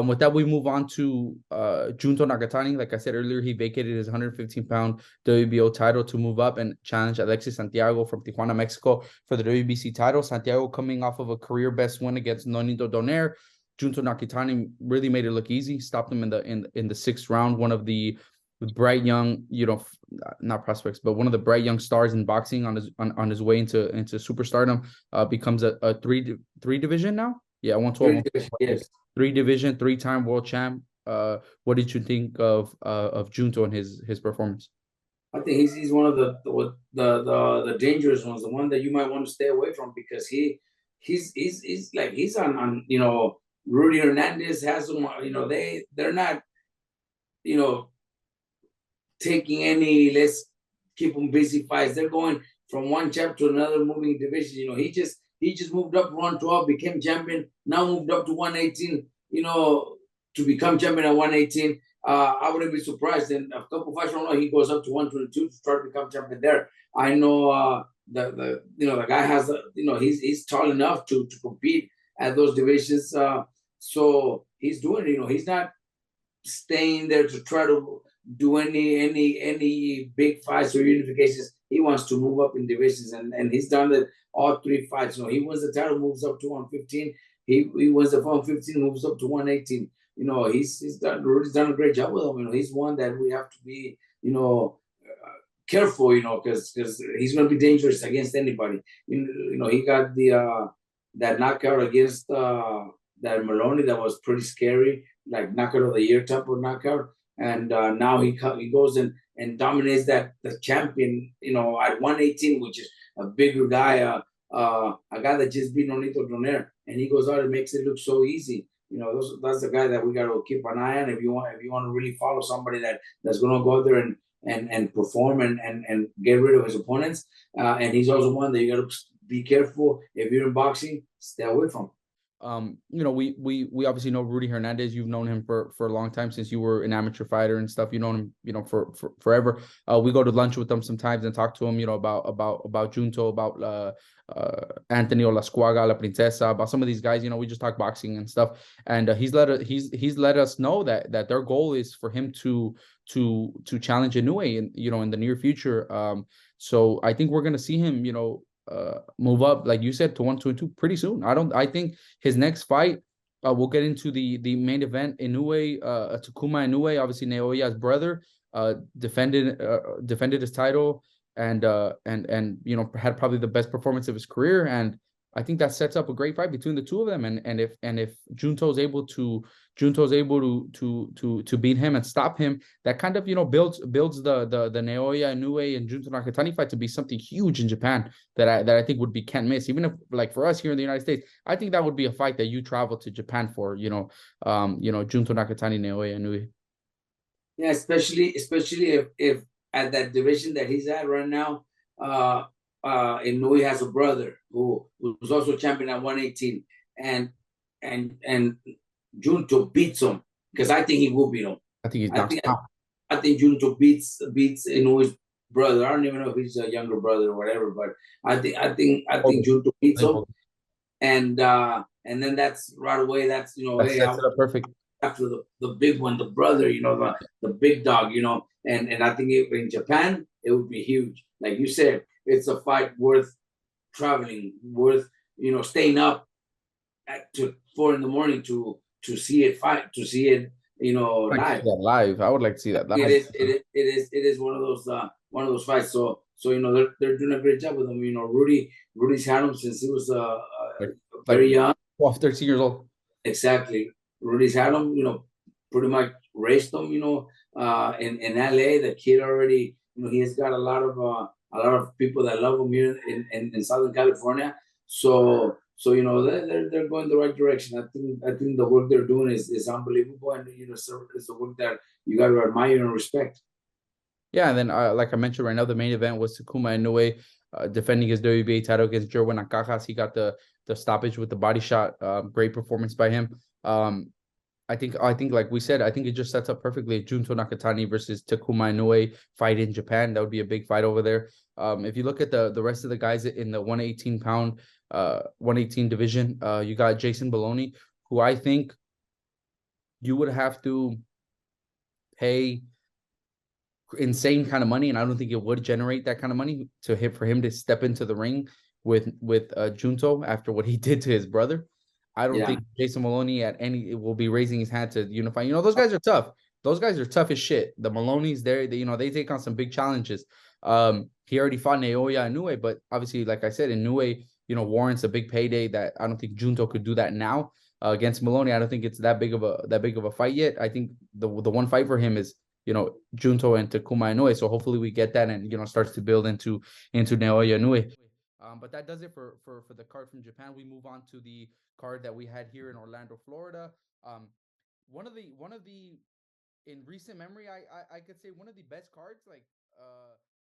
With that, we move on to Junto Nakatani. Like I said earlier, he vacated his 115-pound WBO title to move up and challenge Alexis Santiago from Tijuana, Mexico, for the WBC title. Santiago coming off of a career best win against Nonito Donaire. Junto Nakatani really made it look easy. Stopped him in the sixth round. One of the bright young, not prospects, but one of the bright young stars in boxing on his way into superstardom. Becomes a three division now. Yeah, 112. Yes. Three division, three-time world champ. What did you think of Junto and his performance? I think he's one of the dangerous ones, the one that you might want to stay away from, because he's on Rudy Hernandez has them. They're not taking any let's keep them busy fights. They're going from one chapter to another, moving division. He just moved up to 112, became champion. Now moved up to 118. To become champion at 118. I wouldn't be surprised. In a couple fights from now, he goes up to 122 to try to become champion there. I know the guy has he's tall enough to compete at those divisions. So he's doing it. He's not staying there to try to do any big fights or unifications. He wants to move up in divisions, and he's done it all three fights. He wins the title, moves up to 115. He wins the 115, moves up to 118. He's done a great job with him. He's one that we have to be careful, because he's going to be dangerous against anybody. He got that knockout against that Maloney that was pretty scary, like knockout of the year type of knockout. And now he goes and dominates the champion, at 118, which is a bigger guy, a guy that just beat Nonito Donaire, and he goes out and makes it look so easy. That's the guy that we got to keep an eye on if you want to really follow somebody that's going to go out there and perform and get rid of his opponents. And he's also one that you got to be careful if you're in boxing, stay away from. We obviously know Rudy Hernandez. You've known him for a long time, since you were an amateur fighter and stuff. You've known him, for forever. We go to lunch with him sometimes and talk to him, about Junto, about Anthony Olascuaga, La Princesa, about some of these guys. We just talk boxing and stuff. And he's let us know that their goal is for him to challenge Inoue in the near future. So I think we're gonna see him, move up, like you said, to 122 pretty soon. I think his next fight, we'll get into the main event. Inoue, Takuma Inoue, obviously Naoya's brother, defended his title and had probably the best performance of his career. And I think that sets up a great fight between the two of them. And if Junto's able to beat him and stop him, that kind of builds the Naoya Inoue and Junto Nakatani fight to be something huge in Japan that I think would be can't miss. Even if, like, for us here in the United States, I think that would be a fight that you travel to Japan for. Junto Nakatani, Naoya Inoue. Yeah, especially if at that division that he's at right now, Inoue has a brother who was also champion at 118, and Junto beats him, because I think he will beat him. I think he's knocked out. I think Junto beats Inoue's brother. I don't even know if he's a younger brother or whatever, but I think Junto beats him, and then that's right away. That's That sets it up perfect. After the big one, the brother, the big dog, and I think in Japan it would be huge. Like you said, it's a fight worth traveling, worth staying up to 4 a.m. to see it fight, to see it live. Live, I would like to see that live. It is one of those fights. So they're doing a great job with him. Rudy's had him since he was very young, 12, 13 years old. Exactly. Rudy's had him, pretty much raised him, in LA. The kid already, he has got a lot of people that love him here in Southern California. So they're going the right direction. I think the work they're doing is unbelievable, and it's the work that you got to admire and respect. Yeah, and then like I mentioned right now, the main event was Takuma Inoue defending his WBA title against Jerwin Nakajas. He got the stoppage with the body shot. Great performance by him. I think like we said, I think it just sets up perfectly Junto Nakatani versus Takuma Inoue fight in Japan. That would be a big fight over there. If you look at the rest of the guys in the 118 division, you got Jason Bologna, who I think you would have to pay insane kind of money, and I don't think it would generate that kind of money for him to step into the ring with Junto after what he did to his brother. I don't think Jason Maloney will be raising his hand to unify. You know, those guys are tough. Those guys are tough as shit. The Maloney's there, they take on some big challenges. He already fought Naoya Inoue, but obviously, like I said, Inoue, warrants a big payday that I don't think Junto could do that now. Against Maloney, I don't think it's that big of a fight yet. I think the one fight for him is Junto and Takuma Inoue. So hopefully we get that and starts to build into Naoya Inoue. But that does it for the card from Japan. We move on to the card that we had here in Orlando, Florida. One of the in recent memory, I could say one of the best cards. Like